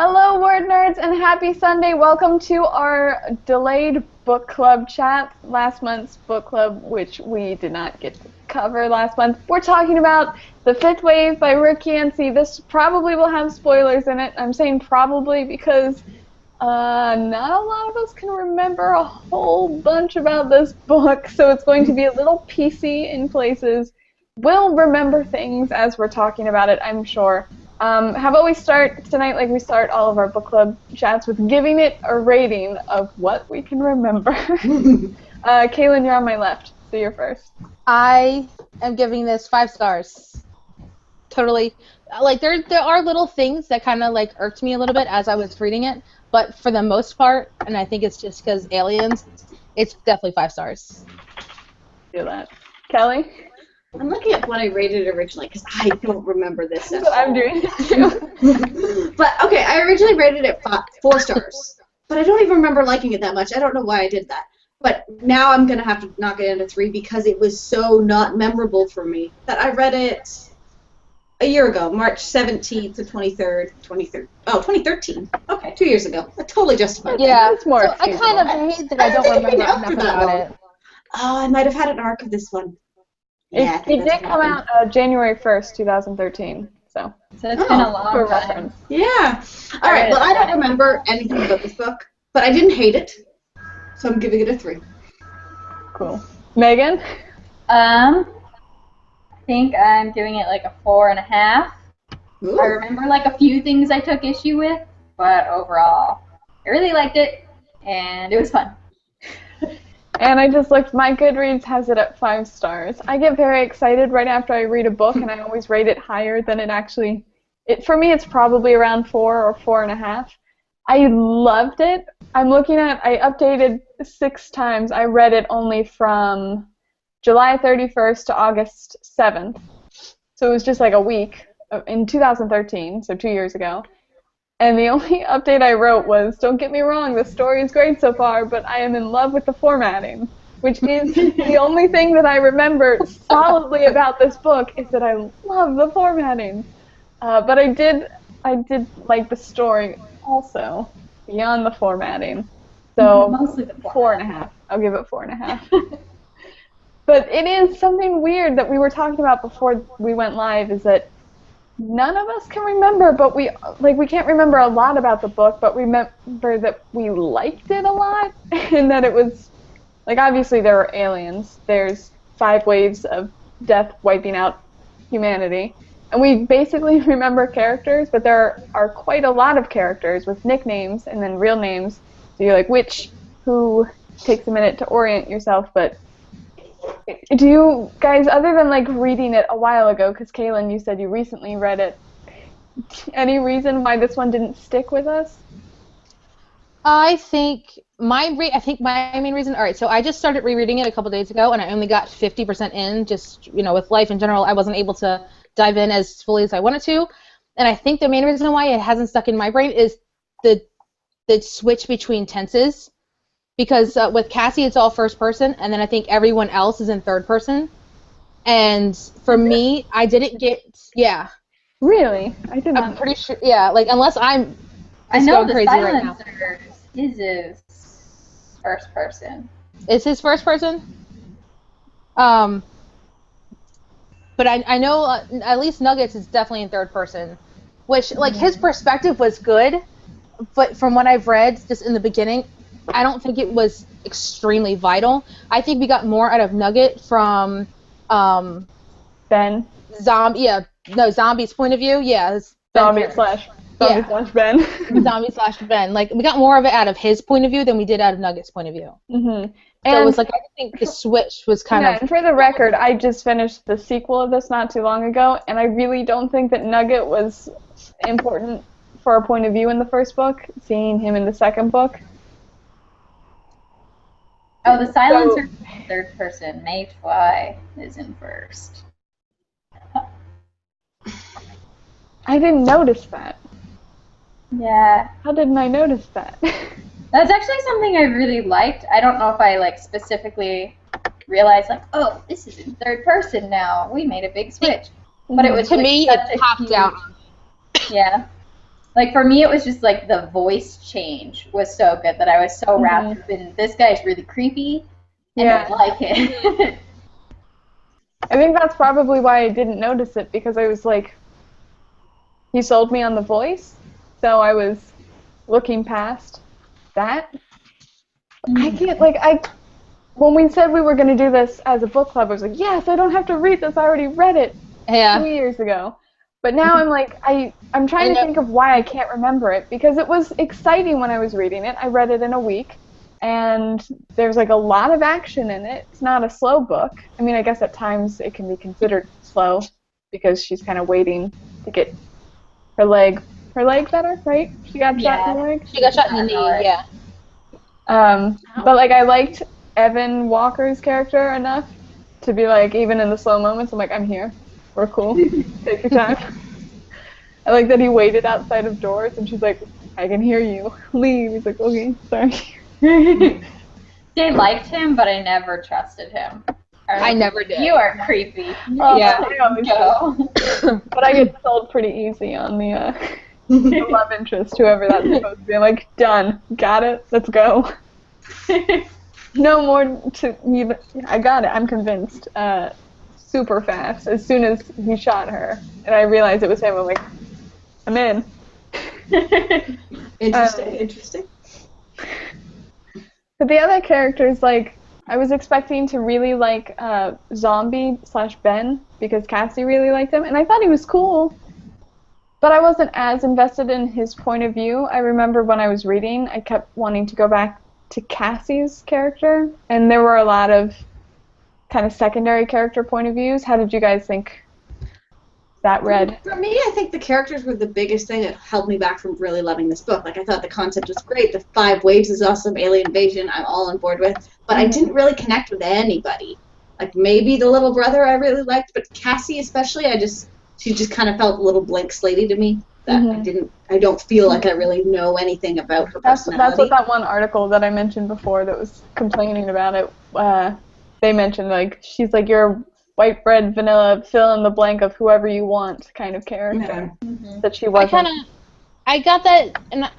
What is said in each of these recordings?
Hello, WordNerds, and happy Sunday. Welcome to our delayed book club chat. Last month's book club, which we did not get to cover last month. We're talking about The Fifth Wave by Rick Yancey. This probably will have spoilers in it. I'm saying probably because not a lot of us can remember a whole bunch about this book, so it's going to be a little PC in places. We'll remember things as we're talking about it, I'm sure. How about we start tonight like we start all of our book club chats with giving it a rating of what we can remember. Kaylin, you're on my left, so you're first. I am giving this 5 stars. Totally. Like, there are little things that kind of, like, irked me a little bit as I was reading it, but for the most part, and I think it's just because aliens, it's definitely 5 stars. Do that. Kelly? I'm looking at what I rated originally because I don't remember this at all. I'm doing it too. But, okay, I originally rated it 4 stars. But I don't even remember liking it that much. I don't know why I did that. But now I'm going to have to knock it into 3 because it was so not memorable for me that I read it a year ago, March 17th to 2013. Okay, 2 years ago. I totally justified Yeah, it's more so I kind of hate that I don't remember enough about it. Oh, I might have had an arc of this one. Yeah, It did come out January 1st, 2013. So it's been a long for time. reference. Yeah. All right. Well, I don't remember anything about this book, but I didn't hate it, so I'm giving it a 3. Cool. Megan? I think I'm giving it like a 4.5. Ooh. I remember like a few things I took issue with, but overall, I really liked it, and it was fun. And I just looked, my Goodreads has it at 5 stars. I get very excited right after I read a book, and I always rate it higher than it actually, for me it's probably around 4 or 4.5. I loved it. I'm looking at, I updated 6 times. I read it only from July 31st to August 7th. So it was just like a week in 2013, so 2 years ago. And the only update I wrote was, don't get me wrong, the story is great so far, but I am in love with the formatting, which is the only thing that I remember solidly about this book is that I love the formatting. But I did like the story also, beyond the formatting. So Mostly the 4.5. I'll give it 4.5. But it is something weird that we were talking about before we went live, is that none of us can remember, but we can't remember a lot about the book, but we remember that we liked it a lot, and that it was, like, obviously there are aliens. There's 5 waves of death wiping out humanity, and we basically remember characters, but there are quite a lot of characters with nicknames and then real names, so you're like, who takes a minute to orient yourself, but do you guys, other than like reading it a while ago, because Kaylin, you said you recently read it, any reason why this one didn't stick with us? I think my main reason, all right, so I just started rereading it a couple days ago, and I only got 50% in, just, with life in general, I wasn't able to dive in as fully as I wanted to, and I think the main reason why it hasn't stuck in my brain is the switch between tenses. Because with Cassie, it's all first person, and then I think everyone else is in third person. And for me, I didn't get, Really? I did not. I'm pretty sure, like, unless I'm I know going the crazy right now. Silencer is his first person. Is his first person? But I know at least Nuggets is definitely in third person, which, like, his perspective was good, but from what I've read, just in the beginning, I don't think it was extremely vital. I think we got more out of Nugget from Ben. Zombie's point of view. Yeah, it's Zombie slash Ben. Zombie slash Ben. Like, we got more of it out of his point of view than we did out of Nugget's point of view. Mm-hmm. So it was like, I think the switch was kind of... And for the record, I just finished the sequel of this not too long ago, and I really don't think that Nugget was important for our point of view in the first book, seeing him in the second book. Oh, the Silencer is third person. Mayfly is in first. I didn't notice that. Yeah. How didn't I notice that? That's actually something I really liked. I don't know if I specifically realized oh, this is in third person now. We made a big switch. But it was to me, it popped out. Yeah. Like, for me, it was just, like, the voice change was so good that I was so wrapped up in, this guy's really creepy, and I like it. I think that's probably why I didn't notice it, because I was like, he sold me on the voice, so I was looking past that. I can't, like, when we said we were going to do this as a book club, I was like, yes, I don't have to read this, I already read it 2 years ago. But now I'm like, I'm trying to think of why I can't remember it, because it was exciting when I was reading it. I read it in a week, and there's like a lot of action in it. It's not a slow book. I mean, I guess at times it can be considered slow, because she's kind of waiting to get her leg better, right? She got shot in the leg? She got shot in the knee, yeah. But like, I liked Evan Walker's character enough to be like, even in the slow moments, I'm like, I'm here. We're cool. Take your time. I like that he waited outside of doors, and she's like, I can hear you. Leave. He's like, okay, sorry. I liked him, but I never trusted him. I never did. You are creepy. Yeah. I always go. But I get sold pretty easy on the love interest, whoever that's supposed to be. I'm like, done. Got it. Let's go. No more to even. I got it. I'm convinced. Super fast. As soon as he shot her, and I realized it was him, I'm like, I'm in. Interesting. But the other characters, like, I was expecting to really like Zombie/Ben, because Cassie really liked him, and I thought he was cool. But I wasn't as invested in his point of view. I remember when I was reading, I kept wanting to go back to Cassie's character, and there were a lot of kind of secondary character point of views. How did you guys think that read? For me, I think the characters were the biggest thing that held me back from really loving this book. Like, I thought the concept was great. The 5 waves is awesome. Alien invasion, I'm all on board with. But I didn't really connect with anybody. Like, maybe the little brother I really liked, but Cassie especially, she just kind of felt a little blank slatey to me. That I don't feel like I really know anything about her personality. That's what that one article that I mentioned before that was complaining about it, they mentioned, like, she's like your white bread, vanilla, fill in the blank of whoever you want kind of character. That she wasn't. I got that, and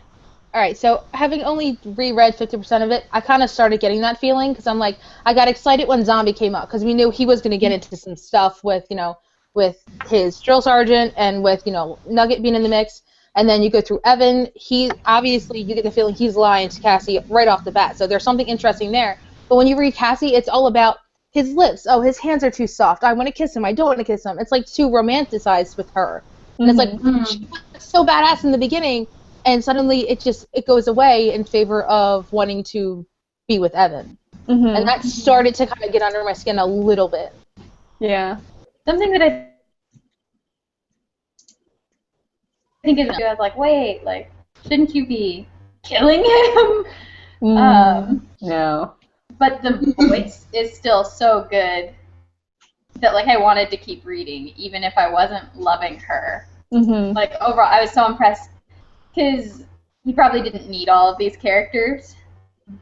alright, so having only reread 50% of it, I kind of started getting that feeling, because I'm like, I got excited when Zombie came out, because we knew he was going to get into some stuff with, with his drill sergeant, and with, Nugget being in the mix. And then you go through Evan, you get the feeling he's lying to Cassie right off the bat, so there's something interesting there. But when you read Cassie, it's all about his lips. Oh, his hands are too soft. I want to kiss him. I don't want to kiss him. It's like too romanticized with her. And it's like, she was so badass in the beginning, and suddenly it goes away in favor of wanting to be with Evan. And that started to kind of get under my skin a little bit. Yeah. Something that I think is, I was like, wait, like, shouldn't you be killing him? No. But the voice is still so good that, like, I wanted to keep reading, even if I wasn't loving her. Like, overall, I was so impressed, because he probably didn't need all of these characters,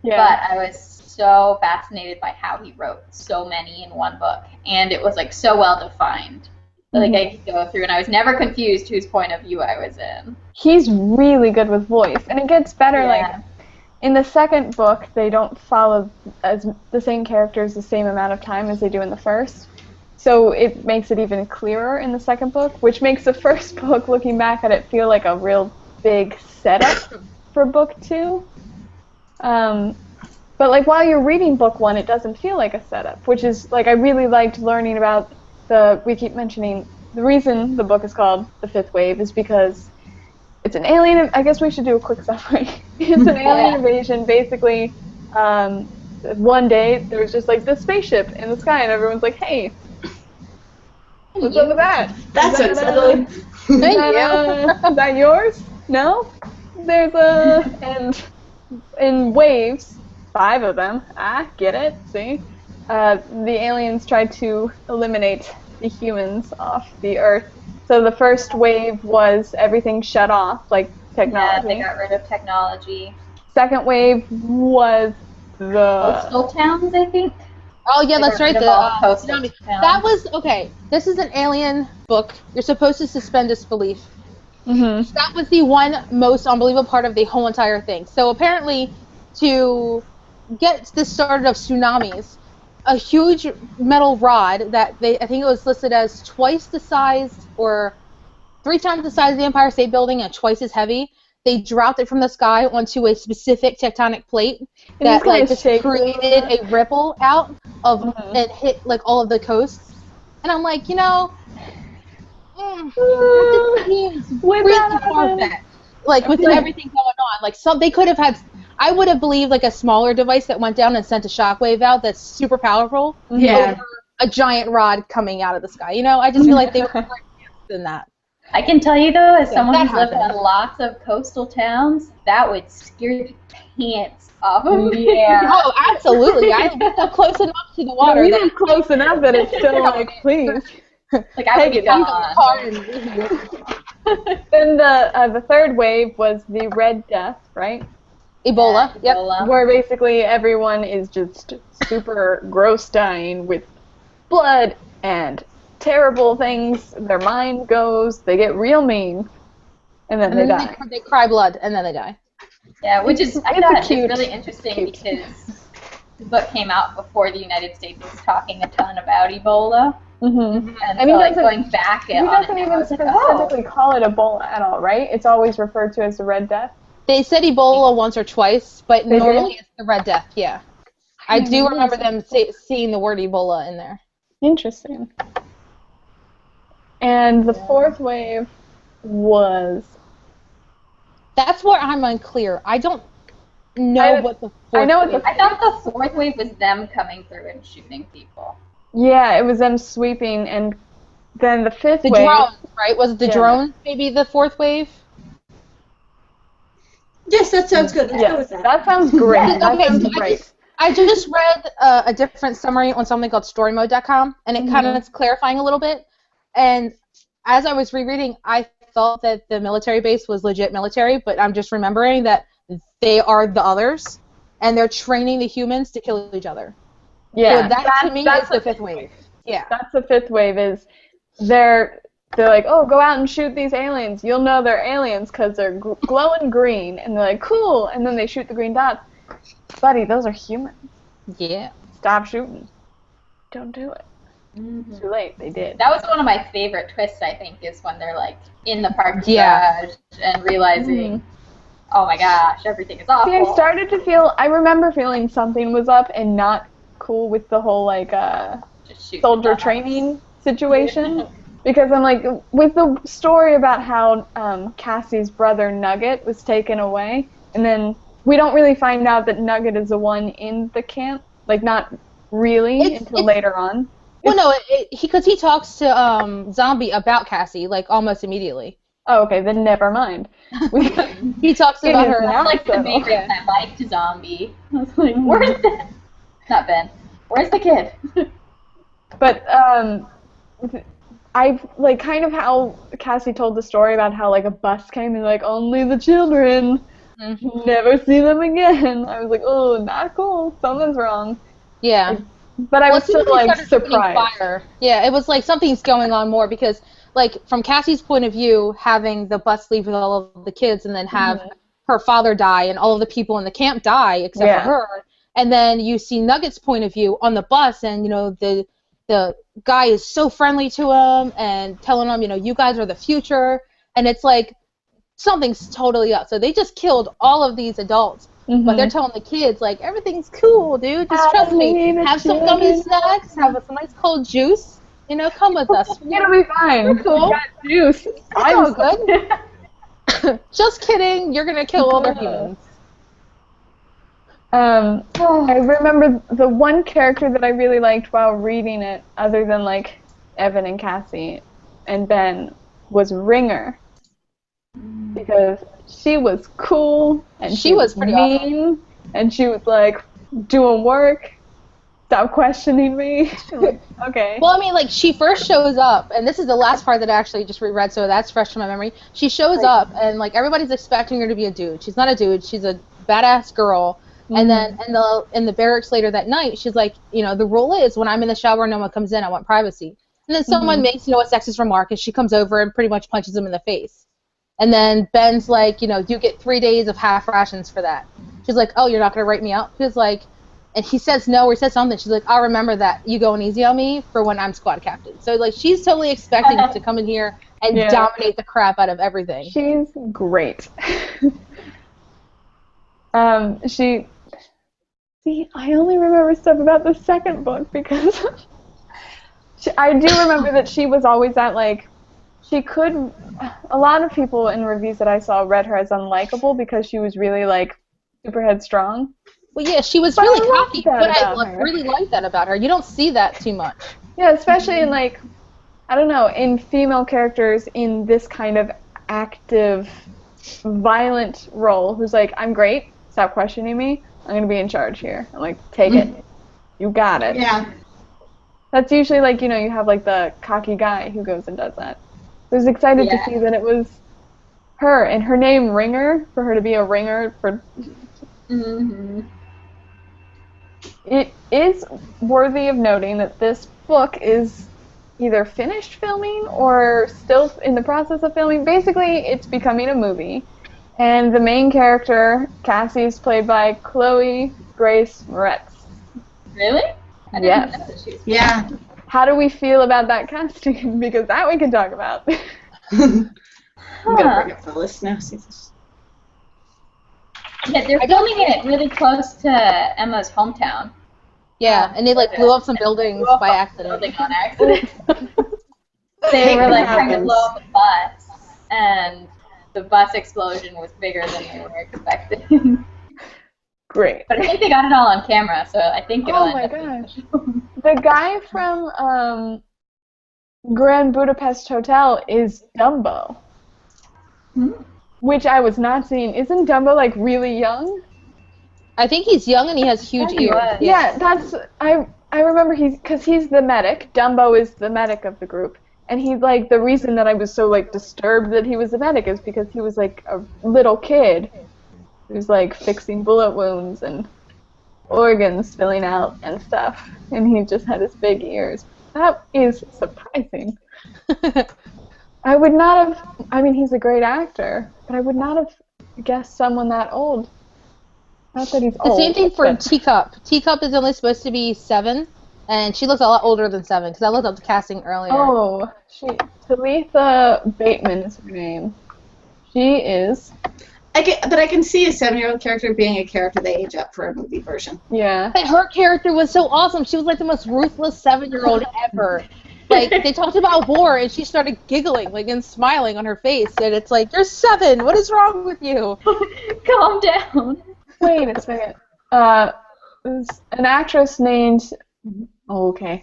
but I was so fascinated by how he wrote so many in one book, and it was, like, so well defined. Like, I could go through, and I was never confused whose point of view I was in. He's really good with voice, and it gets better, like, in the second book, they don't follow the same characters the same amount of time as they do in the first. So it makes it even clearer in the second book, which makes the first book, looking back at it, feel like a real big setup for book 2. But, like, while you're reading book 1, it doesn't feel like a setup, which is, like, I really liked learning about we keep mentioning, the reason the book is called The Fifth Wave is because it's an alien. I guess we should do a quick summary. It's an alien invasion. Basically, one day there was just like this spaceship in the sky, and everyone's like, "Hey, what's up with that? That's unsettling. Is that yours? No. There's and in waves, 5 of them. Get it? See, the aliens tried to eliminate the humans off the Earth. So the first wave was everything shut off, like technology. Yeah, they got rid of technology. Second wave was the coastal towns, I think. Oh yeah, that's right. Coastal towns. That was okay. This is an alien book. You're supposed to suspend disbelief. Mm-hmm. That was the one most unbelievable part of the whole entire thing. So apparently, to get this started of tsunamis, a huge metal rod that I think it was listed as twice the size or 3 times the size of the Empire State Building and twice as heavy. They dropped it from the sky onto a specific tectonic plate that like just created a ripple out of and hit like all of the coasts. And I'm like, that just seems really far-fetched. Like with everything going on, like they could have had. I would have believed like a smaller device that went down and sent a shockwave out that's super powerful over a giant rod coming out of the sky. I just feel like they were more advanced than that. I can tell you though, as someone who's lived in lots of coastal towns, that would scare the pants off of me. Yeah. Oh, absolutely. I live close enough to the water. We live close enough that it's still like, please. Like I would get gone. Then the third wave was the Red Death, right? Ebola. Yep. Ebola. Where basically everyone is just super gross dying with blood and terrible things. Their mind goes, they get real mean, and then they die. They cry blood, and then they die. Yeah, which is I thought it's really interesting because the book came out before the United States was talking a ton about Ebola. Mm-hmm. And so, like, going back he doesn't even specifically call it Ebola at all, right? It's always referred to as the Red Death. They said Ebola once or twice, but normally it's the Red Death, yeah. I do remember them seeing the word Ebola in there. Interesting. And the fourth wave was... That's where I'm unclear. I don't know what the fourth wave is. I thought the fourth wave was them coming through and shooting people. Yeah, it was them sweeping, and then the fifth wave... The drones, right? Was it the drones, maybe the fourth wave? Yes, that sounds good. Let's go with that. That sounds great. That sounds great. I just read a different summary on something called storymode.com, and it kind of is clarifying a little bit. And as I was rereading, I thought that the military base was legit military, but I'm just remembering that they are the others, and they're training the humans to kill each other. Yeah, so that to me is the fifth wave. Yeah, that's the fifth wave. Is they're like, oh, go out and shoot these aliens. You'll know they're aliens because they're glowing green, and they're like, cool. And then they shoot the green dots. Buddy, those are humans. Yeah. Stop shooting. Don't do it. Mm-hmm. Too late. They did. That was one of my favorite twists. I think is when they're like in the parking garage and realizing. Oh my gosh, everything is awful. See, I started to feel. I remember feeling something was up and not cool with the whole like soldier training situation because I'm like with the story about how Cassie's brother Nugget was taken away, and then we don't really find out that Nugget is the one in the camp, like not really until later on. Well, no, because he talks to Zombie about Cassie like almost immediately. Oh, okay, then never mind. He talks about her. That's like the main reason I liked Zombie. I was like, where's Ben? Not Ben. Where's the kid? But I like kind of how Cassie told the story about how like a bus came and like only the children, never see them again. I was like, oh, not cool. Something's wrong. Yeah. But I was still like surprised. Fire. Yeah, it was like something's going on more because like from Cassie's point of view, having the bus leave with all of the kids and then have her father die and all of the people in the camp die except for her. And then you see Nugget's point of view on the bus, and the guy is so friendly to him and telling him, you guys are the future, and it's like something's totally up. So they just killed all of these adults, but they're telling the kids like everything's cool, dude. Just trust me. Have some gummy snacks. Have some nice cold juice. Come with us. It'll be fine. We're cool. We got juice. I'm good. Just kidding. You're gonna kill all their humans. I remember the one character that I really liked while reading it, other than like Evan and Cassie and Ben, was Ringer, because she was cool and she was pretty mean, awesome. And she was like doing work. Stop questioning me. Okay. Well, I mean, like she first shows up, and this is the last part that I actually just reread, so that's fresh from my memory. She shows up, and like everybody's expecting her to be a dude. She's not a dude. She's a badass girl. And then in the barracks later that night, she's like, the rule is when I'm in the shower and no one comes in, I want privacy. And then someone makes, a sexist remark, and she comes over and pretty much punches him in the face. And then Ben's like, you get 3 days of half rations for that. She's like, oh, you're not going to write me out? He was like, and he says no, or he says something. She's like, I'll remember that. You going easy on me for when I'm squad captain. So, like, she's totally expecting to come in here and dominate the crap out of everything. She's great. See, I only remember stuff about the second book because I do remember that she was always at, like, a lot of people in reviews that I saw read her as unlikable because she was really, like, super headstrong. Well, yeah, she was really cocky, but I really like that about her. You don't see that too much. Yeah, especially in, like, I don't know, in female characters in this kind of active, violent role who's like, I'm great, stop questioning me, I'm going to be in charge here. I'm like, take it. You got it. Yeah. That's usually, like, you have, like, the cocky guy who goes and does that. I was excited to see that it was her, and her name Ringer, for her to be a ringer for... Mm-hmm. It is worthy of noting that this book is either finished filming or still in the process of filming. Basically, it's becoming a movie. And the main character, Cassie, is played by Chloe Grace Moretz. Really? I didn't know that she was Yeah. How do we feel about that casting? Because that we can talk about. I'm gonna bring up the list now. See this. Yeah, they're filming it really close to Emma's hometown. Yeah, and they, like, blew up some buildings by accident. On accident. They were, like, trying to blow up a bus, and the bus explosion was bigger than they were expecting. Great. But I think they got it all on camera, so I think it'll end up. Oh my gosh. The guy from Grand Budapest Hotel is Dumbo. Which I was not seeing. Isn't Dumbo, like, really young? I think he's young and he has huge ears. Yeah, that's... I remember because he's the medic. Dumbo is the medic of the group. And he's, like, the reason that I was so, like, disturbed that he was the medic is because he was, like, a little kid who's, like, fixing bullet wounds and organs spilling out and stuff. And he just had his big ears. That is surprising. I would not have... I mean, he's a great actor, but I would not have guessed someone that old. Not that he's old. The same thing for Teacup. Teacup is only supposed to be 7, and she looks a lot older than 7, because I looked up the casting earlier. Oh, Talitha Bateman is her name. She is... But I can see a 7-year-old character being a character they age up for a movie version. Yeah. But her character was so awesome. She was, like, the most ruthless 7-year-old ever. Like, they talked about war, and she started giggling, like, and smiling on her face, and it's like, you're 7! What is wrong with you? Calm down. Wait a second. There's an actress named... Maika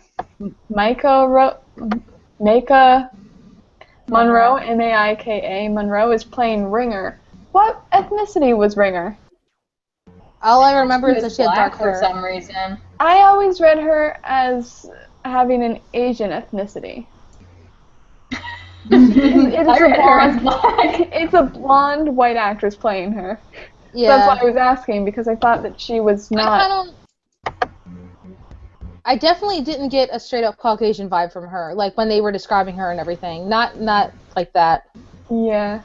Monroe, M-A-I-K-A, Monroe, is playing Ringer. What ethnicity was Ringer? All I remember is that she had dark hair. For some reason. I always read her as having an Asian ethnicity. It's a blonde white actress playing her. Yeah. That's why I was asking, because I thought that she was not... I definitely didn't get a straight-up Caucasian vibe from her, like when they were describing her and everything. Not like that. Yeah.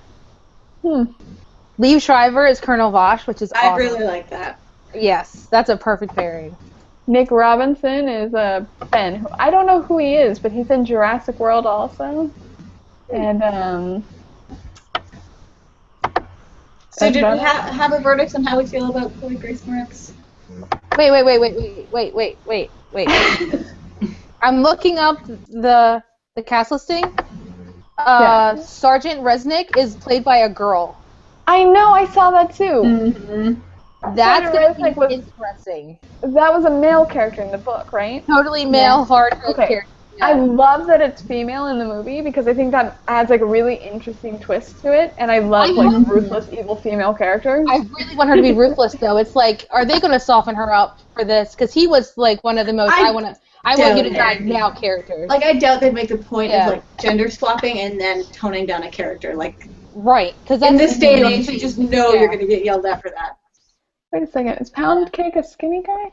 Liev Schreiber is Colonel Vosh, which is awesome. I really like that. Yes, that's a perfect pairing. Nick Robinson is Ben. Who, I don't know who he is, but he's in Jurassic World also. And, So did we have a verdict on how we feel about Chloe Grace Moretz? Wait. I'm looking up the cast listing. Sergeant Resnick is played by a girl. I know, I saw that too. Mm-hmm. That's going to be interesting. That was a male character in the book, right? Totally male, hard character. Yeah. I love that it's female in the movie because I think that adds like a really interesting twist to it, and I love like ruthless, evil female characters. I really want her to be ruthless, though. It's like, are they going to soften her up for this? Because he was like one of the most I want you to die now characters. Like, I doubt they'd make the point of like gender swapping and then toning down a character. Like, right? Because in this day and age, you just know you're going to get yelled at for that. Wait a second, is Pound Cake a skinny guy?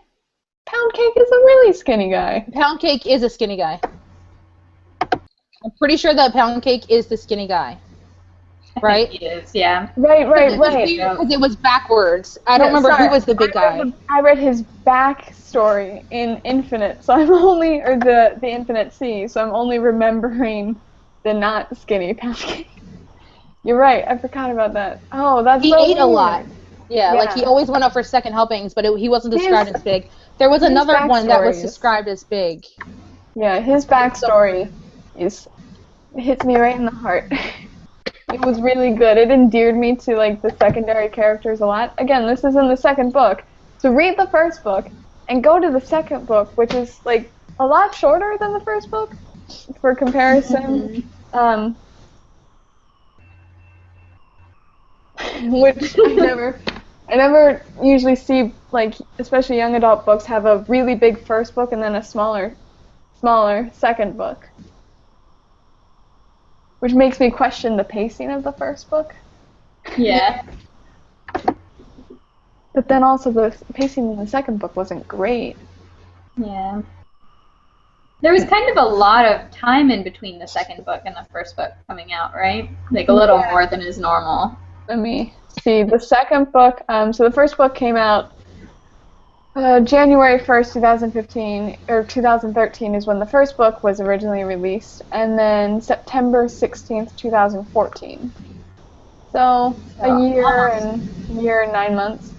Pound Cake is a really skinny guy. Pound Cake is a skinny guy. I'm pretty sure that Pound Cake is the skinny guy. right? He is, yeah. Right. Because it was backwards. I don't remember who was the big guy. I read his backstory in Infinite, so I'm only, or the Infinite Sea, so I'm only remembering the not skinny Pouch Cake. You're right, I forgot about that. Oh, that's He so ate weird. a lot. Yeah, like he always went up for second helpings, but he wasn't described as big. There was another one that was described as big. Yeah, his backstory hits me right in the heart. It was really good. It endeared me to like the secondary characters a lot. Again, this is in the second book. So read the first book and go to the second book, which is like a lot shorter than the first book for comparison. Which I never usually see, like, especially young adult books have a really big first book and then a smaller second book. Which makes me question the pacing of the first book. Yeah. But then also the pacing in the second book wasn't great. Yeah. There was kind of a lot of time in between the second book and the first book coming out, right? Like a little more than is normal. Let me see. The second book, so the first book came out January 1st, 2015, or 2013 is when the first book was originally released, and then September 16th, 2014. So a year and 9 months.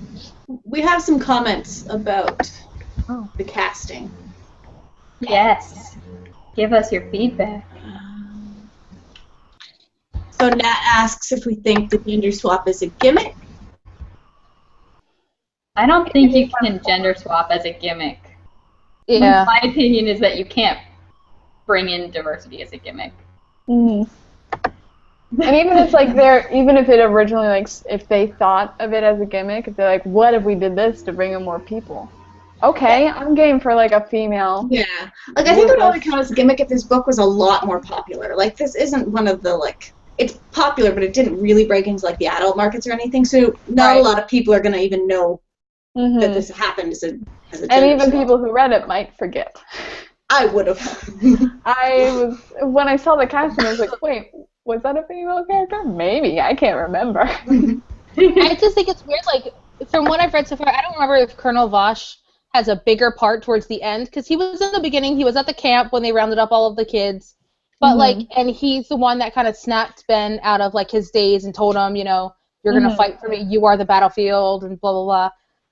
We have some comments about the casting. Yes. Give us your feedback. So Nat asks if we think the gender swap is a gimmick. I don't think you can gender swap as a gimmick. Yeah. My opinion is that you can't bring in diversity as a gimmick. Mm-hmm. And even if it originally, like, if they thought of it as a gimmick, if they're like, what if we did this to bring in more people? Okay, I'm game for, like, a female. Yeah. Like, I think it would only count as a gimmick if this book was a lot more popular. Like, this isn't one of the, like, it's popular, but it didn't really break into, like, the adult markets or anything, so not a lot of people are going to even know that this happened as a gender And even swap. people who read it might forget. I would have. When I saw the casting, I was like, wait, was that a female character? Maybe, I can't remember. I just think it's weird, like, from what I've read so far, I don't remember if Colonel Vosh has a bigger part towards the end, because he was in the beginning, he was at the camp when they rounded up all of the kids, but, like, and he's the one that kind of snapped Ben out of, like, his daze and told him, you know, you're going to fight for me, you are the battlefield, and blah, blah, blah.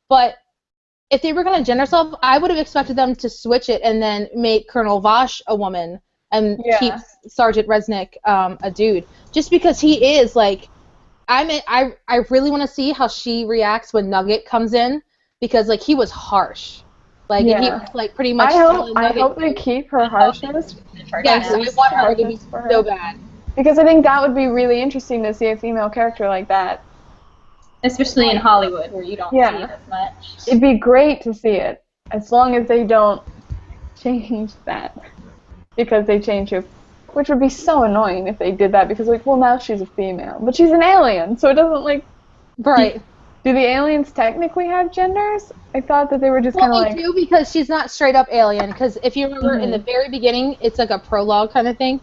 But if they were going to gender swap, I would have expected them to switch it and then make Colonel Vosh a woman and keep Sergeant Resnick a dude. Just because he is, like, I really want to see how she reacts when Nugget comes in, because, like, he was harsh. Like, and he was, like, pretty much I hope they keep her harshness. Yes, I want her to be so bad. Because I think that would be really interesting to see a female character like that. Especially in Hollywood, where you don't see it as much. It'd be great to see it, as long as they don't change that. Because they change her. Which would be so annoying if they did that, because, like, well, now she's a female. But she's an alien, so it doesn't, like... Right. Do the aliens technically have genders? I thought that they were just kind of like... Well, they do, because she's not straight up alien. Because if you remember, in the very beginning, it's like a prologue kind of thing.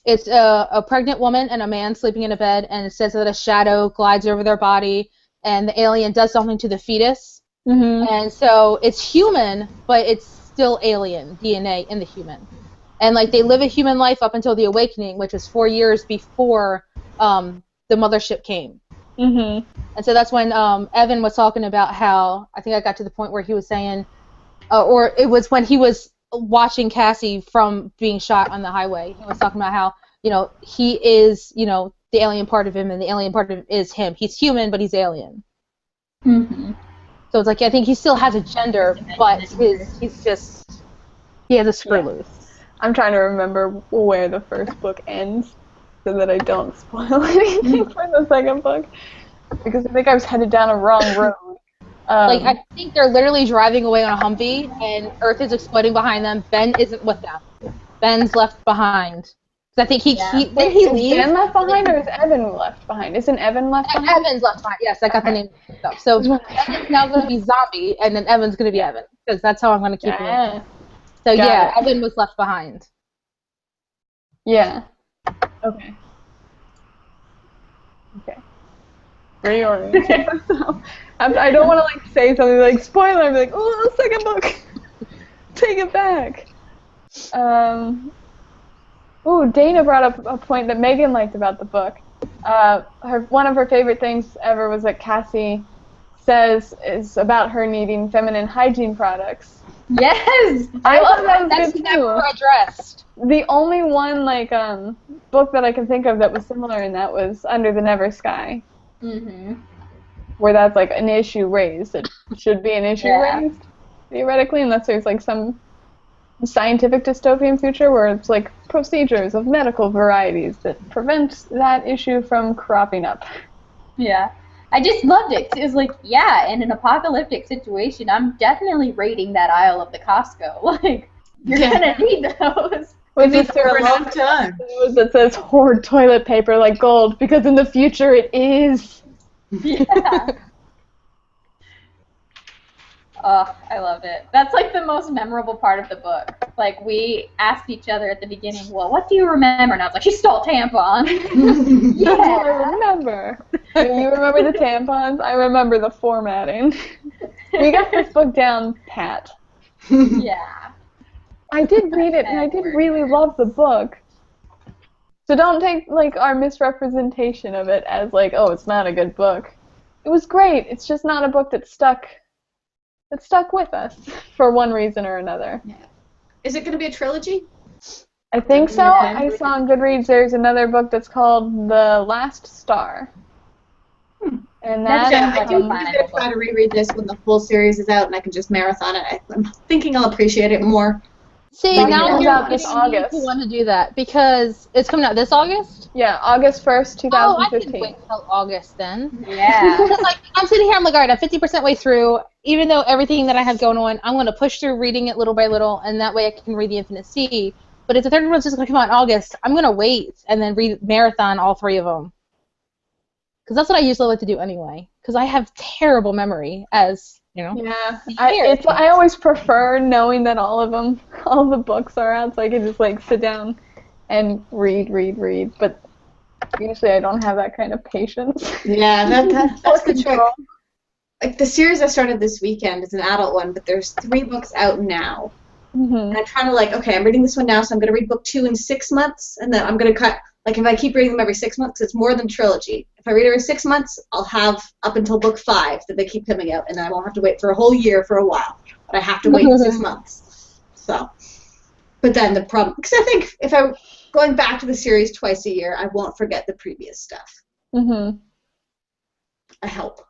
It's a pregnant woman and a man sleeping in a bed, and it says that a shadow glides over their body, and the alien does something to the fetus. And so it's human, but it's still alien DNA in the human. And, like, they live a human life up until the awakening, which was 4 years before the mothership came. And so that's when Evan was talking about how, I think I got to the point where he was saying, or it was when he was watching Cassie from being shot on the highway. He was talking about how, you know, he is, you know, the alien part of him, and the alien part of him is him. He's human, but he's alien. So it's like, I think he still has a gender, but he's just, he has a screw loose. I'm trying to remember where the first book ends, so that I don't spoil anything for the second book, because I think I was headed down a wrong road. Like, I think they're literally driving away on a Humvee, and Earth is exploding behind them. Ben isn't with them. Ben's left behind. I think he did he leave? Is Ben left behind, or is Evan left behind? Isn't Evan left behind? Evan's left behind. Yes, I got the name mixed up. So Evan's now going to be zombie, and then Evan's going to be Evan, because that's how I'm going to keep him. So Evan was left behind. Yeah. Okay. Okay. Reorienting myself. I don't want to like say something like spoiler. I'm like, oh, second book. Take it back. Dana brought up a point that Megan liked about the book. One of her favorite things ever was that Cassie says is about her needing feminine hygiene products. Yes, I thought that was That's good never too. addressed. The only one book that I can think of that was similar in that was Under the Never Sky. Mm-hmm. Where that's like an issue raised. It should be an issue raised, theoretically, unless there's like some scientific dystopian future where it's like procedures of medical varieties that prevent that issue from cropping up. Yeah. I just loved it. It was like, yeah, in an apocalyptic situation, I'm definitely raiding that aisle of the Costco. Like, you're gonna need those. With Been for a long time. That says hoard toilet paper like gold, because in the future it is. Yeah. Oh, I loved it. That's like the most memorable part of the book. Like, we asked each other at the beginning, well, what do you remember? And I was like, she stole tampons. That's what I remember. You remember the tampons? I remember the formatting. We got this book down pat. Yeah. I did read it, and I did really love the book. So don't take, like, our misrepresentation of it as, like, oh, it's not a good book. It was great. It's just not a book that stuck with us for one reason or another. Yeah. Is it going to be a trilogy? I think so. I saw on Goodreads there's another book that's called The Last Star. And that I'm going to try to reread this when the full series is out and I can just marathon it. I'm thinking I'll appreciate it more. See, Like, now it comes you're out this August. to want to do that because it's coming out this August? Yeah, August 1st, 2015. Oh, I can wait till August then. Yeah. Because like I'm sitting here, I'm like, all right, I'm 50% way through. Even though everything that I have going on, I'm going to push through reading it little by little, and that way I can read The Infinite Sea. But if the third one's just going to come out in August, I'm going to wait and then read marathon all three of them. Because that's what I usually like to do anyway. Because I have terrible memory, as you know. Yeah, I always prefer knowing that all the books are out, so I can just like sit down and read. But usually I don't have that kind of patience. Yeah, that's the trick. Like the series I started this weekend is an adult one, but there's 3 books out now. Mm-hmm. And I'm trying to like, okay, I'm reading this one now, so I'm going to read book 2 in 6 months, and then I'm going to cut. Like if I keep reading them every 6 months, it's more than trilogy. If I read every 6 months, I'll have up until book 5 that they keep coming out, and then I won't have to wait for a whole year for a while. But I have to wait 6 months. So, but then the problem, because I think if I'm going back to the series twice a year, I won't forget the previous stuff. Mm-hmm. I hope.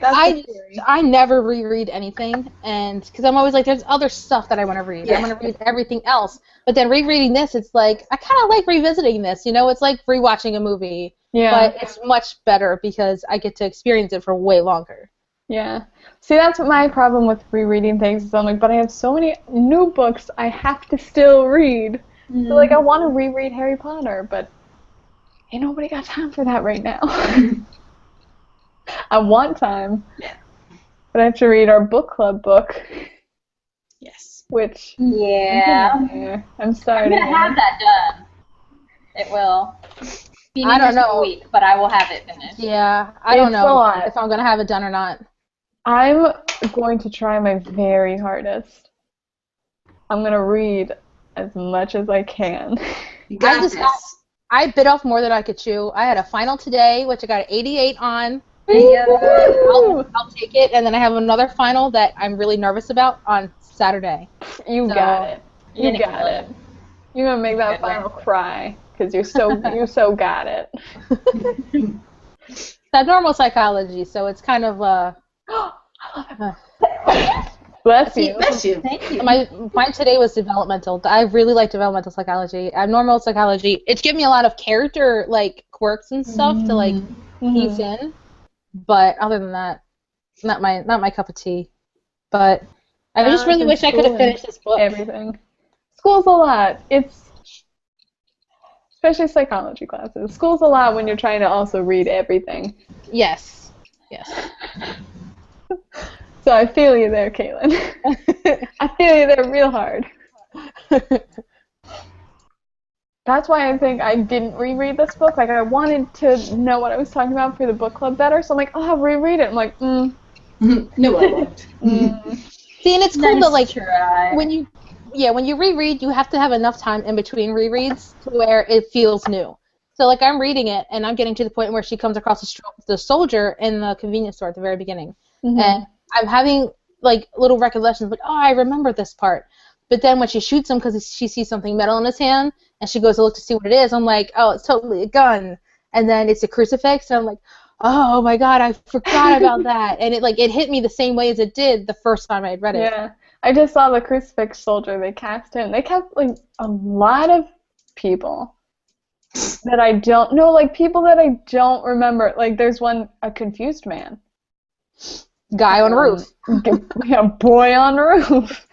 I never reread anything, and because I'm always like, there's other stuff that I want to read. Yeah. I want to read everything else. But then rereading this, it's like I kind of like revisiting this. You know, it's like rewatching a movie. Yeah. But it's much better because I get to experience it for way longer. Yeah. See, that's my problem with rereading things. Is I'm like, but I have so many new books I have to still read. Mm. So like, I want to reread Harry Potter, but ain't nobody got time for that right now. I want time, but I have to read our book club book. Yes. Which I'm starting. I'm gonna have that done. It will. I don't know. A week, but I will have it finished. Yeah, I don't know if I'm gonna have it done or not. I'm going to try my very hardest. I'm gonna read as much as I can. You got this. I bit off more than I could chew. I had a final today, which I got an 88 on. I'll take it, and then I have another final that I'm really nervous about on Saturday. You got it. You got it. You're gonna make that final cry because you so got it. That's normal psychology, so it's kind of Bless you. Bless you. Thank you. Mine today was developmental. I really like developmental psychology. Abnormal psychology. It's given me a lot of character like quirks and stuff to like piece in. But other than that, not my cup of tea. But I just really wish I could have finished this book. Everything. School's a lot. It's especially psychology classes. School's a lot when you're trying to also read everything. Yes. So I feel you there, Caitlin. I feel you there real hard. But That's why I think I didn't reread this book. Like, I wanted to know what I was talking about for the book club better, so I'm like, oh, I'll reread it. I'm like, No, I won't. See, and it's cool Nice that, like, try. when you reread, you have to have enough time in between rereads to where it feels new. So, like, I'm reading it, and I'm getting to the point where she comes across the soldier in the convenience store at the very beginning. And I'm having, like, little recollections, like, oh, I remember this part. But then when she shoots him because she sees something metal in his hand, and she goes to look to see what it is, I'm like, oh, it's totally a gun. And then it's a crucifix, and I'm like, oh, my God, I forgot about that. And it hit me the same way as it did the first time I had read it. Yeah. I just saw the crucifix soldier. They cast him. They cast, like, a lot of people that I don't know, like, people that I don't remember. Like, there's a confused man. Guy on roof. Yeah, boy on roof.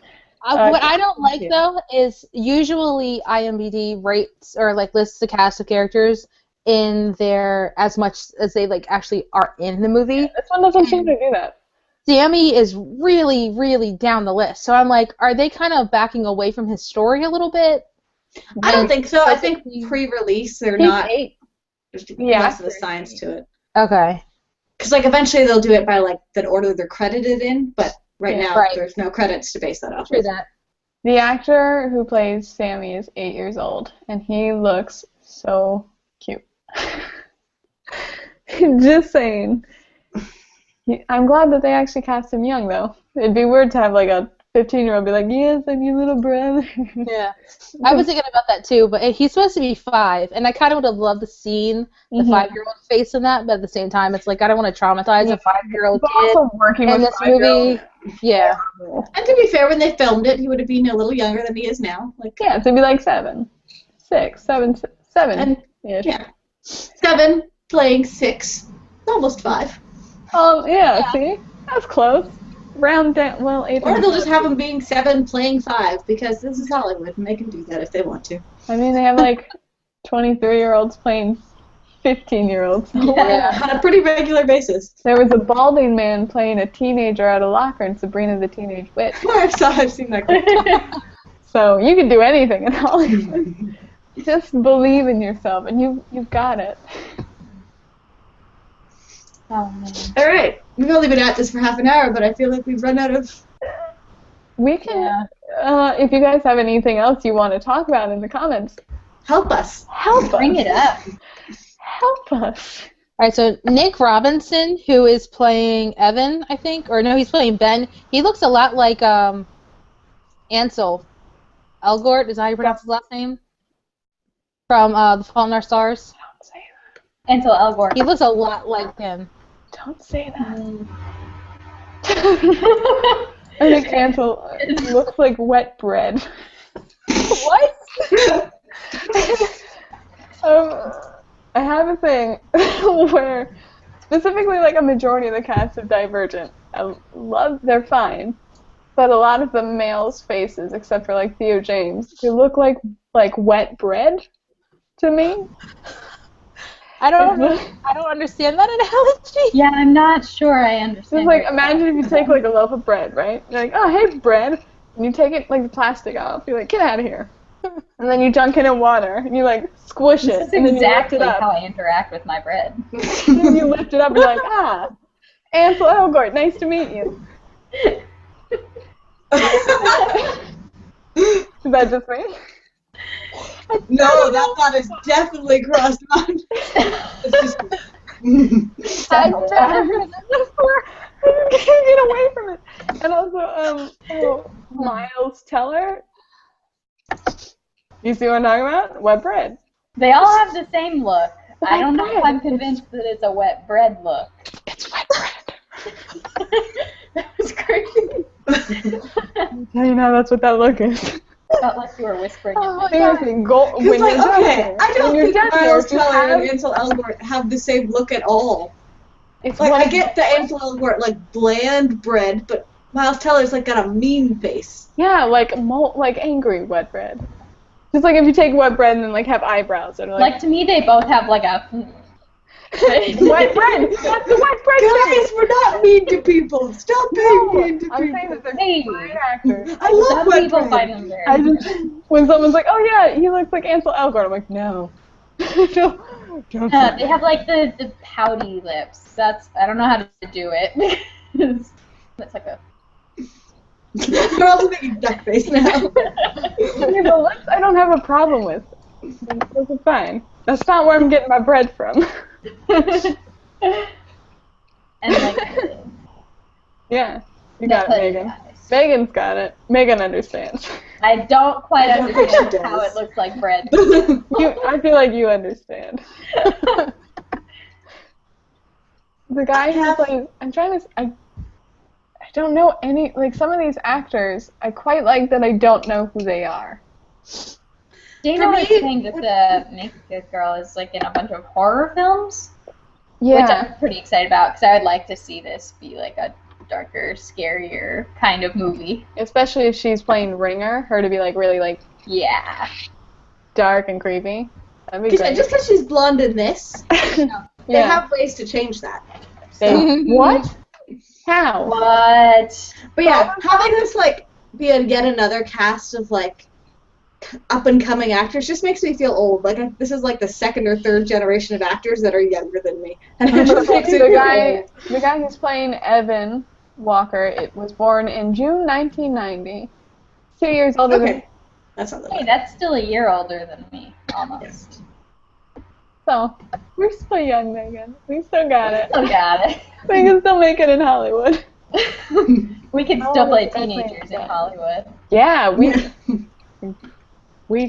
What I don't like, though, is usually IMDb rates or, like, lists the cast of characters in there as much as they, like, actually are in the movie. Yeah, this one doesn't seem to do that. Sammy is really, really down the list. So I'm like, are they kind of backing away from his story a little bit? I don't think so. I think pre-release they're not. There's less of the science to it. Okay. Because, like, eventually they'll do it by, like, the order they're credited in, but right now there's no credits to base that off of. That. The actor who plays Sammy is 8 years old, and he looks so cute. Just saying. I'm glad that they actually cast him young, though. It'd be weird to have, like, a 15-year-old be like, yes, I'm your little brother. Yeah. I was thinking about that, too, but he's supposed to be 5, and I kind of would have loved to seen the 5-year-old face in that, but at the same time, it's like, I don't want to traumatize a 5-year-old kid also working in with this movie. Yeah. And to be fair, when they filmed it, he would have been a little younger than he is now. Like, yeah, so it'd be like 7. 7. And, yeah. 7 playing 6. Almost 5. Yeah, see? That's close. Round down, well, 8. Or they'll just have them being 7 playing 5, because this is Hollywood, and they can do that if they want to. I mean, they have, like, 23-year-olds playing 15-year-olds. Yeah, on a pretty regular basis. There was a balding man playing a teenager at a locker in Sabrina the Teenage Witch. I've seen that. So you can do anything in Hollywood. Just believe in yourself, and you've got it. Oh, man. All right. We've only been at this for half an hour, but I feel like we've run out of... We can, if you guys have anything else you want to talk about in the comments, help us. Bring it up. Help us. All right, so Nick Robinson, who is playing Evan, I think, or no, he's playing Ben. He looks a lot like Ansel Elgort. Is that how you pronounce his last name? From The Fault in Our Stars. Don't say that. Ansel Elgort. He looks a lot like him. Don't say that. I think Ansel looks like wet bread. What? I have a thing where, specifically, like, a majority of the cast of Divergent, they're fine, but a lot of the males' faces, except for, like, Theo James, they look like wet bread to me. I don't understand that analogy. Yeah, I'm not sure I understand. It's like, imagine if you take, like, a loaf of bread, right? You're like, oh, hey, bread. And you take it, like, the plastic off. You're like, get out of here. And then you dunk it in water, and you, like, squish it. This is and then exactly you lift it up. how I interact with my bread. And then you lift it up, and you're like, Ansel Elgort, nice to meet you. Is that just me? No, that thought has definitely crossed mine. It's just... I've never heard that before. I just can't get away from it. And also, Miles Teller. You see what I'm talking about? Wet bread. They all have the same look. I don't know if I'm convinced that it's a wet bread look. It's wet bread. That was crazy. I'm telling you now, that's what that look is. Felt like you were whispering. Seriously, when like, you're okay, I don't think Miles there, Teller and Ansel Elgort have the same look at all. It's like, I get the Ansel Elgort, like, bland bread, but Miles Teller's, like, got a mean face. Yeah, like angry wet bread. Just like if you take wet bread and then, like, have eyebrows that are Like, to me, they both have, like, a... White bread! That's the white bread Guys, we're not mean to people. Stop being mean to I'm people. saying that they're Hey. great actors. I love Some white people bread. find them very I just, when someone's like, oh yeah, he looks like Ansel Elgort, I'm like, no. don't They have like the pouty lips. I don't know how to do it. That's like a. They're all making duck face now. The lips I don't have a problem with. Those are fine. That's not where I'm getting my bread from. And like. Yeah, you got it, Megan. Eyes. Megan's got it. Megan understands. I don't quite I don't think she understand how does. it looks like bread. I feel like you understand. The guy who plays, I don't know any, like some of these actors, I quite like that I don't know who they are. Dana For was me- saying that the Naked Girl is like in a bunch of horror films, which Yeah. I'm pretty excited about because I would like to see this be like a darker, scarier kind of movie. Especially if she's playing Ringer, her to be like really like Yeah. dark and creepy. That'd be great. Just because she's blonde in this, they Yeah. have ways to change that. What? How? What? But yeah, having this like be yet another cast of like up and coming actors just makes me feel old. Like this is like the second or third generation of actors that are younger than me, and it just makes me the feel guy, old. the guy who's playing Evan Walker, it was born in June 1990. 2 years older than Okay, that's not that Hey, bad. that's still a year older than me, almost. So, we're still young, Megan. We still got it. Still got it. We can still make it in Hollywood. We could Oh, still play that's definitely teenagers in fun. Hollywood. Yeah, we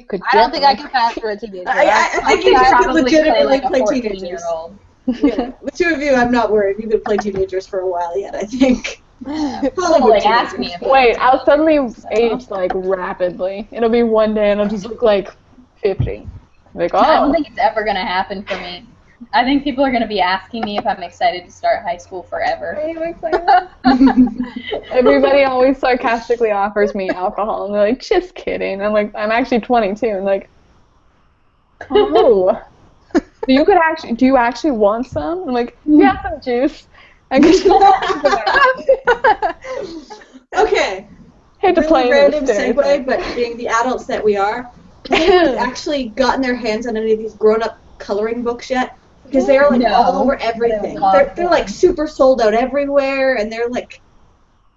could. I don't think I can definitely- pass for a teenager. I think you could could probably legitimately play play like a teenagers. 14-year-old. Yeah. The two of you, I'm not worried. You could play teenagers for a while yet, I think. People Hollywood like ask me teenagers. if Wait, I'll suddenly age like rapidly. It'll be one day and I'll just look like 50. Like, I don't oh, think it's ever gonna happen for me. I think people are gonna be asking me if I'm excited to start high school forever. are you excited? Everybody always sarcastically offers me alcohol, and they're like, just kidding. I'm like, I'm actually 22, and like, oh. Do you actually want some? I'm like, yeah, some juice. I Okay. hate to play Really into random the segue, stereotype. but being the adults that we are, have anyone actually gotten their hands on any of these grown-up coloring books yet? Because they're like No. all over everything. Love They're like super sold out everywhere, and they're like,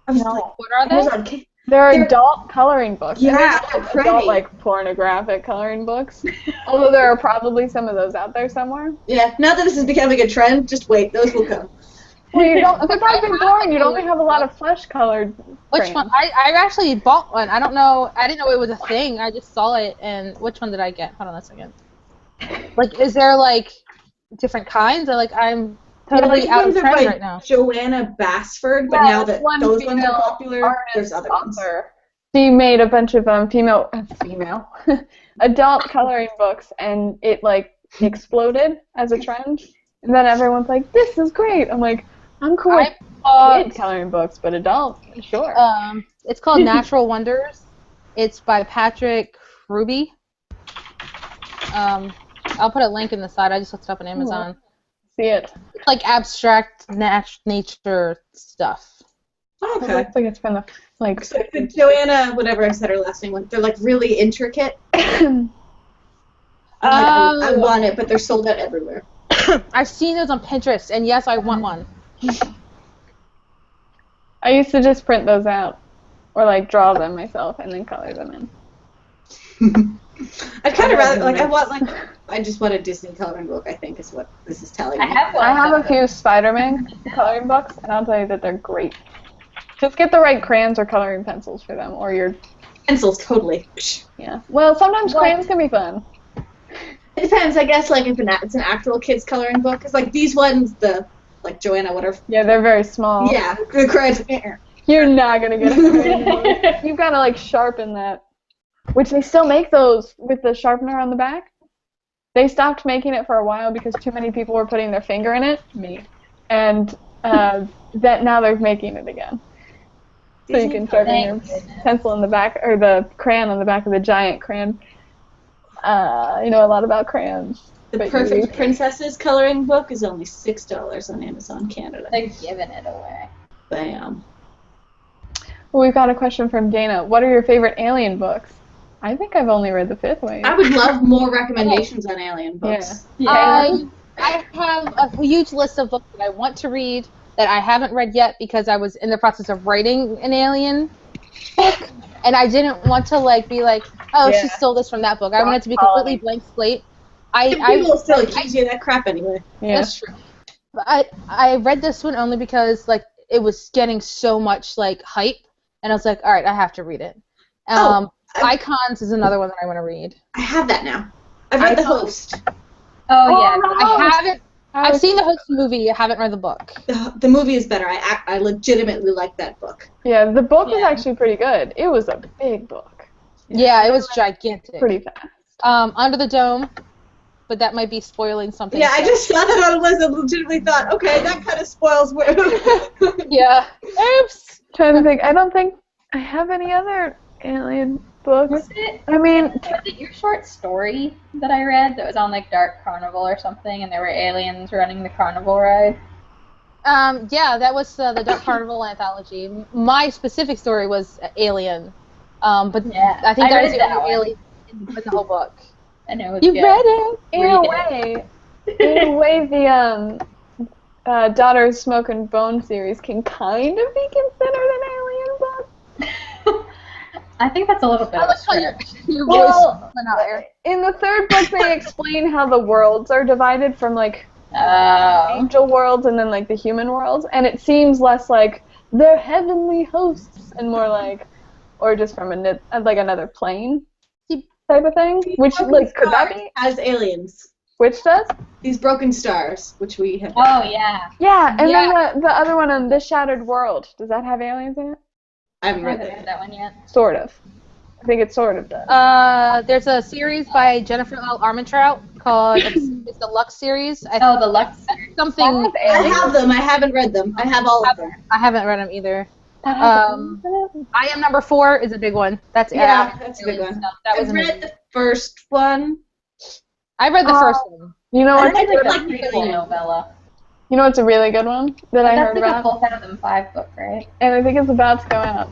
I was like, What are they? Amazon, There They're- are adult coloring books. Yeah, and they're not pretty. adult, like, pornographic coloring books. Although there are probably some of those out there somewhere. yeah. Now that this is becoming a trend, just wait, those will come. Well, you don't. If I've been born, you'd only have a lot of flesh-colored. Which crayons. one? I actually bought one. I don't know. I didn't know it was a thing. I just saw it. And which one did I get? Hold on a second. Like, is there like different kinds? Or like I'm totally these out of ones are trend by right now. Joanna Bassford, but Yeah, now that one those ones female are popular, there's artist other ones. author. She made a bunch of female adult coloring books, and it like exploded as a trend. And then everyone's like, "This is great." I'm like, "I'm cool with kid coloring books, but adult, sure." It's called Natural Wonders. It's by Patrick Ruby. I'll put a link in the side. I just looked it up on Amazon. See it. It's like abstract nature stuff. It Okay. looks like it's been like. So the Joanna, whatever I said her last name, they're like really intricate. I want it, but they're sold out everywhere. I've seen those on Pinterest, and yes, I want one. I used to just print those out, or like draw them myself and then color them in. I'd kind of rather I just want a Disney coloring book. I think is what this is telling me. I have one. I have a few Spider-Man coloring books, and I'll tell you that they're great. Just get the right crayons or coloring pencils for them, or your Pencils, totally. yeah. Well, sometimes crayons can be fun. It depends, I guess. Like if it's an actual kids coloring book, because like these ones, the like Joanna, whatever. Yeah, they're very small. Yeah, the crayons. You're not gonna get a crayon book. You've got to like sharpen that. Which they still make those with the sharpener on the back. They stopped making it for a while because too many people were putting their finger in it. Me. And that now they're making it again. So you can sharpen your Thank goodness. pencil in the back, or the crayon on the back of the giant crayon. You know a lot about crayons. The But Perfect Princesses coloring book is only $6 on Amazon Canada. They're giving it away. Bam. Well, we've got a question from Dana. What are your favorite Alien books? I think I've only read The Fifth Wave. I would love more recommendations on Alien books. Yeah. I have a huge list of books that I want to read that I haven't read yet because I was in the process of writing an Alien book, and I didn't want to be like, oh, she stole this from that book. I want it to be completely blank slate. People will still accuse you of that crap anyway. Yeah. That's true. But I read this one only because it was getting so much hype, and I was like, all right, I have to read it. Icons is another one that I want to read. I have that now. I've read The Host. Oh yeah. I haven't. I've seen the Host movie. I haven't read the book. The movie is better. I legitimately like that book. Yeah, the book was actually pretty good. It was a big book. Yeah, it was gigantic. Pretty fast. Under the Dome, but that might be spoiling something. Yeah, I just saw that on a list and legitimately thought, okay, that kind of spoils where. Yeah. Oops. Trying to think. I don't think I have any other Alien books. Was it your short story that I read that was on Dark Carnival or something, and there were aliens running the carnival ride? Yeah, that was the Dark Carnival anthology. My specific story was Alien, but yeah, I think that was the that only alien in the whole book. I know it's You good. read it? In a way, the Daughters Smoke and Bone series can kind of be considered an Alien book. I think that's a little bit of a stretch. Well, in the third book, they explain how the worlds are divided from angel worlds and then the human worlds, and it seems less like they're heavenly hosts and more or just from another plane type of thing. Which could that be? As aliens. Which does? These broken stars, which we have. Oh yeah. Yeah, and then the other one on This Shattered World. Does that have aliens in it? I haven't read that one yet. Sort of. I think it sort of does. There's a series by Jennifer L. Armentrout called it's the Lux series. The Lux series. Something. I have them. I haven't read them. I have all of them. I haven't read them either. I Am Number 4 is a big one. That's that's a big one. I've read the first one. I read the first one. You know what's I like the novella. You know what's a really good one that I heard about? That's a Full Fathom 5 book, right? And I think it's about to go out.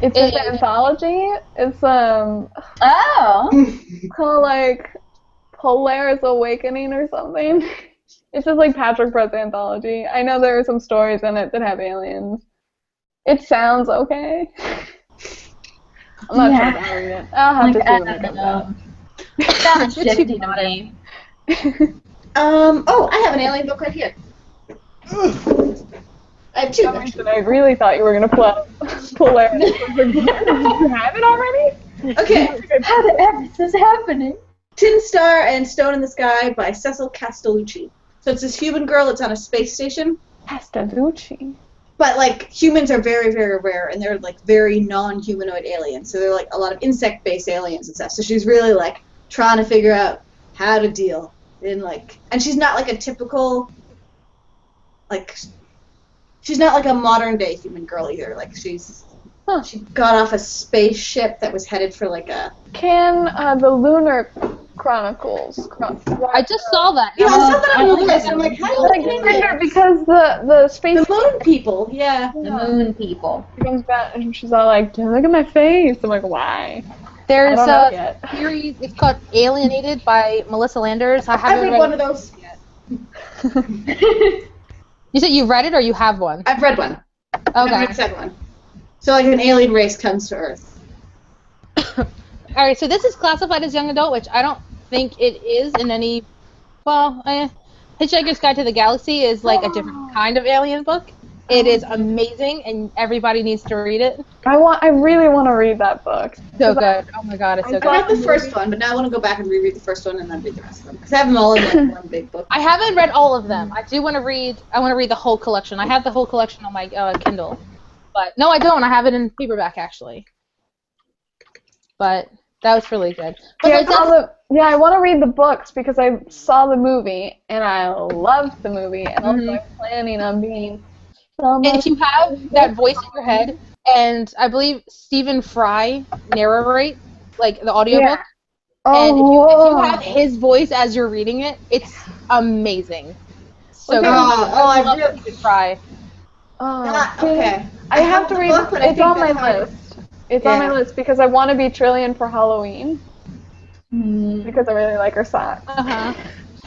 It's an anthology. It's called Polaris Awakening or something. It's just Patrick Press anthology. I know there are some stories in it that have aliens. It sounds okay. I'm not sure if I'll read it. I'll have to see when it comes out. It sounds shifty to me. I have an alien book right here. I have two. I really thought you were going to Polaris. Did you have it already? Okay. How is this happening? Tin Star and Stone in the Sky by Cecil Castellucci. So it's this human girl that's on a space station. Castellucci. But humans are very, very rare, and they're very non-humanoid aliens. So they're a lot of insect-based aliens and stuff. So she's really trying to figure out how to deal in and she's not a typical she's not a modern day human girl either. She got off a spaceship that was headed for a. Can the Lunar Chronicles? I just saw that. Yeah, I saw that on the list. I'm how did I get there? Because the space. The moon people, yeah. The moon people. She comes back and she's all like, "Look at my face." I'm like, "Why?" There's a series. It's called Alienated by Melissa Landers. I haven't read one of those yet. You said you read it or you have one? I've read one. Okay. I've read the second one. So an alien race comes to Earth. All right, so this is classified as young adult, which I don't think it is in any. Well, Hitchhiker's Guide to the Galaxy is a different kind of alien book. It is amazing, and everybody needs to read it. I really want to read that book. So good. Oh my god, it's so good. I read the first one, but now I want to go back and reread the first one and then read the rest of them because I have them all in one big book. I haven't read all of them. I do want to read. I want to read the whole collection. I have the whole collection on my Kindle, but no, I don't. I have it in paperback actually. But that was really good. But I want to read the books because I saw the movie and I loved the movie and also I'm planning on being. And if you have that voice in your head, and I believe Stephen Fry narrates the audiobook, And if you whoa. have his voice as you're reading it, it's amazing. So Okay. good. I love really. you could cry. Okay. I have to the read. book, but I It's think on my that's how- list. It's on my Yeah. list because I want to be Trillian for Halloween because I really like her socks. Uh-huh.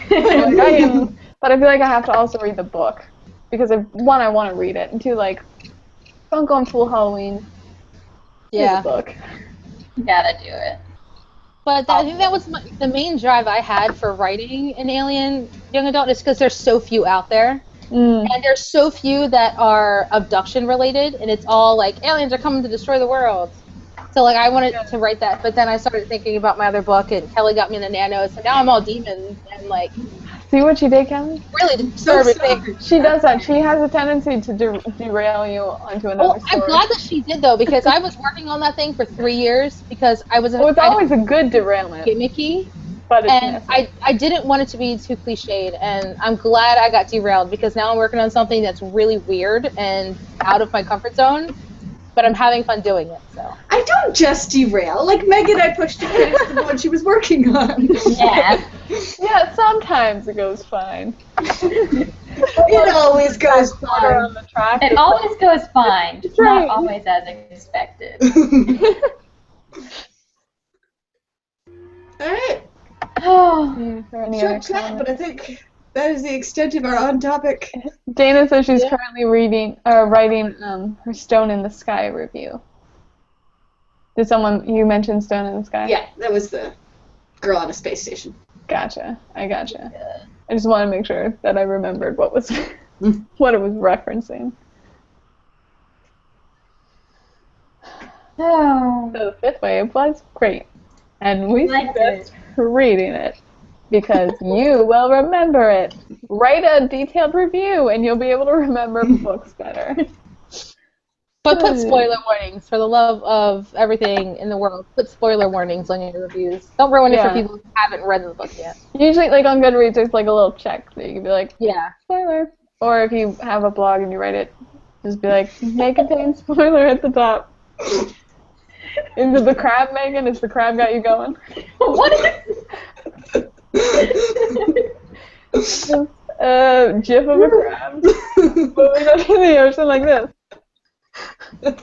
But I feel like I have to also read the book because one, I want to read it, and two, like, don't go on full Halloween. Read the book. You gotta do it. But I think that was the main drive I had for writing an alien young adult is because there's so few out there. And there's so few that are abduction related, and it's all like, aliens are coming to destroy the world. So, like, I wanted to write that, but then I started thinking about my other book, and Kelly got me into nanos, so now I'm all demons, and, like... See what she did, Kelly? Really disturbing thing. She does that. She has a tendency to derail you onto another story. I'm glad that she did, though, because I was working on that thing for 3 years, because I was... Well, it's always a good derailment. Gimmicky. But And I didn't want it to be too cliched, and I'm glad I got derailed, because now I'm working on something that's really weird and out of my comfort zone, but I'm having fun doing it, so. I don't just derail. Like Megan, I pushed to finish the one she was working on. Yeah. Yeah, sometimes it goes fine. It always goes fine. On the track. It always goes fine, just right. not always as expected. Alright. Short chat, but I think that is the extent of our on-topic. Dana says she's currently writing her Stone in the Sky review. Did you mention Stone in the Sky? Yeah, that was the girl on a space station. Gotcha. I gotcha. I just want to make sure that I remembered what it was referencing. Oh. So the fifth wave was great. And we Liked suggest reading it because you will remember it. Write a detailed review and you'll be able to remember books better. But put spoiler warnings, for the love of everything in the world. Put spoiler warnings on your reviews. Don't ruin it for people who haven't read the book yet. Usually, like on Goodreads, there's like a little check that you can be like, yeah, spoiler. Or if you have a blog and you write it, just be like, may contain spoiler at the top. Is it the crab, Megan? Is the crab got you going? What is GIF of a crab moving under the ocean like this. I don't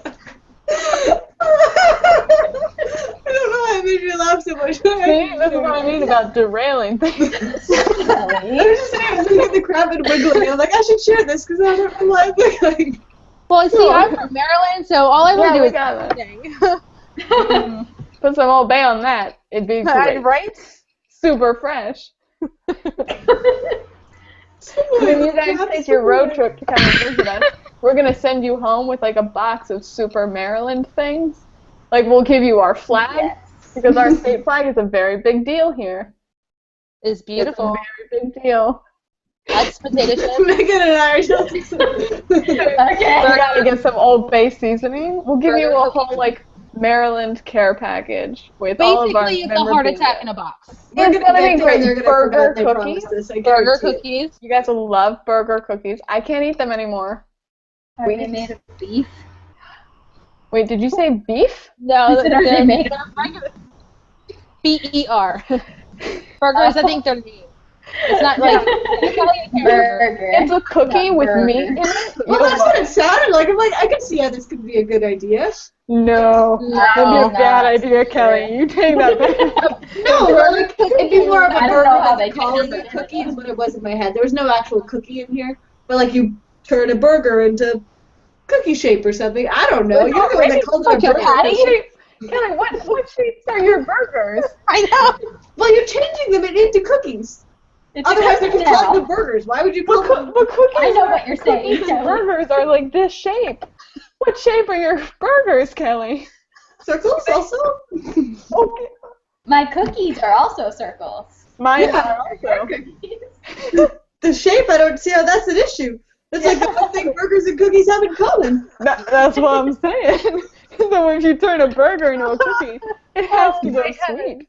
know why it made me laugh so much. See, this is what I mean about derailing things. I was just saying, I was looking at the crab and wiggling. I was like, I should share this because I don't know why I'm wiggling. Well, see, I'm from Maryland, so all I want to do is everything. Put some Old Bay on that. It'd be great. Right? Super fresh. When you guys take your road trip to come and visit us, we're going to send you home with like a box of super Maryland things. Like we'll give you our flag because our state flag is a very big deal here. It's beautiful. It's a very big deal. That's potato chips. Megan and I are just Okay. We're going to get some Old Bay seasoning. We'll give you a whole like Maryland care package with all of our Basically, it's a heart attack in a box. It's gonna be great. Burger cookies. Burger cookies. You guys will love burger cookies. I can't eat them anymore. Are they made of beef? Wait, did you say beef? No, Are they made of B-E-R. Burgers, I think they're meat. It's not like burger. It's a cookie with meat in it. Well, that's what it sounded like. I'm like, I could see how this could be a good idea. No, that'd be a bad idea, Kelly. You take that back. No, like, it'd be more of a I don't know how burger they than calling do it it. cookie is what it was in my head. There was no actual cookie in here, but like you turn a burger into cookie shape or something. I don't know. You're the one that called it a burger. Kelly, what shapes are your burgers? I know. Well, you're changing them into cookies. Otherwise, they're just called the burgers. Why would you call them? But cookies I know what you're saying, cookies and Kelly. burgers are like this shape. What shape are your burgers, Kelly? Circles also? Okay. My cookies are also circles. Mine are also. The shape, I don't see how that's an issue. That's like the one thing burgers and cookies have in common. That's what I'm saying. So if you turn a burger into a cookie, it has to go sweet.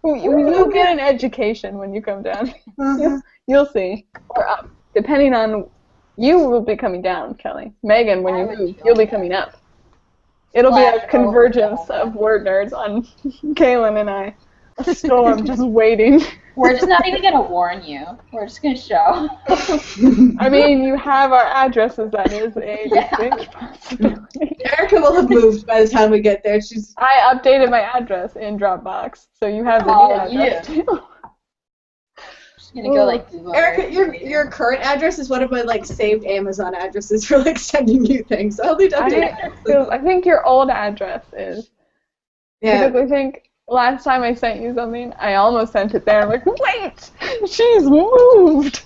You'll get an education when you come down. You'll see. Or up. Depending on... You will be coming down, Kelly. Megan, when you move, you'll be coming up. It'll be a Flash convergence over. of WordNerds on Kaylin and I. A storm just waiting. We're just not even gonna warn you. We're just gonna show. I mean, you have our addresses. That is a distinct possibility. Erica will have moved by the time we get there. I updated my address in Dropbox, so you have the new address too. Just gonna go like Google. Erica, your current address is one of my like saved Amazon addresses for like sending you things. I'll need to update it. I think your old address is. Yeah. Because I think last time I sent you something, I almost sent it there. I'm like, wait, she's moved.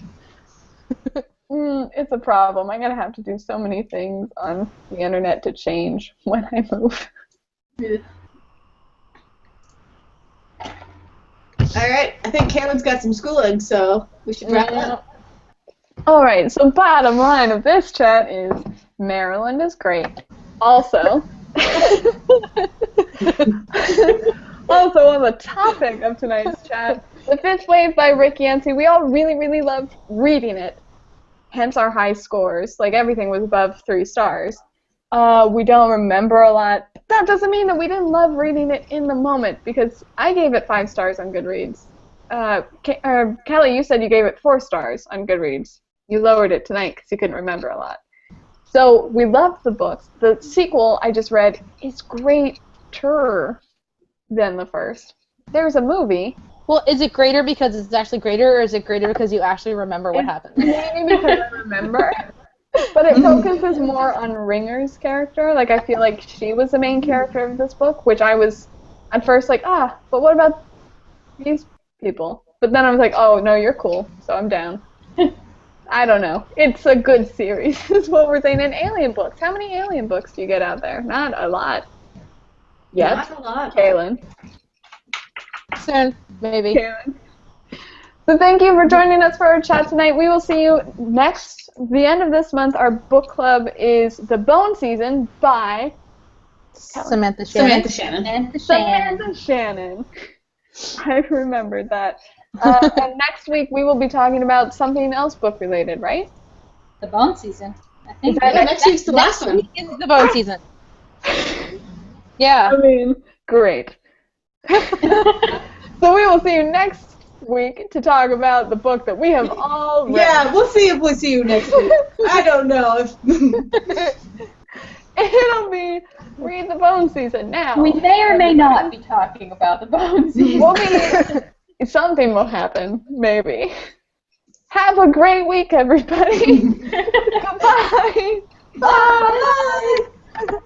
It's a problem. I'm gonna have to do so many things on the internet to change when I move. All right, I think Cameron's got some schooling, so we should wrap up. All right. So bottom line of this chat is Maryland is great. Also. Also, on the topic of tonight's chat, The Fifth Wave by Rick Yancey, we all really, really loved reading it, hence our high scores. Like, everything was above 3 stars. We don't remember a lot. But that doesn't mean that we didn't love reading it in the moment, because I gave it 5 stars on Goodreads. Kelly, you said you gave it 4 stars on Goodreads. You lowered it tonight because you couldn't remember a lot. So, we loved the books. The sequel I just read is greater than the first. There's a movie. Well, is it greater because it's actually greater, or is it greater because you actually remember what happened? Maybe because I remember. But it focuses more on Ringer's character. Like, I feel like she was the main character of this book, which I was at first like, but what about these people? But then I was like, oh, no, you're cool, so I'm down. I don't know. It's a good series, is what we're saying. And alien books. How many alien books do you get out there? Not a lot. Yet. Not a lot. Kaylin. Soon, maybe. Kaylin. So thank you for joining us for our chat tonight. We will see you the end of this month. Our book club is The Bone Season by Samantha Shannon. Samantha Shannon. I remembered that. And next week we will be talking about something else book related, right? The Bone Season. I think Next week's the last one. Is the Bone Season. Yeah. I mean, great. So we will see you next week to talk about the book that we have all read. Yeah, we'll see if we see you next week. I don't know if. It'll be Read the Bone Season now. we may or may not be talking about the Bone Season. Something will happen, maybe. Have a great week, everybody. Goodbye. Bye.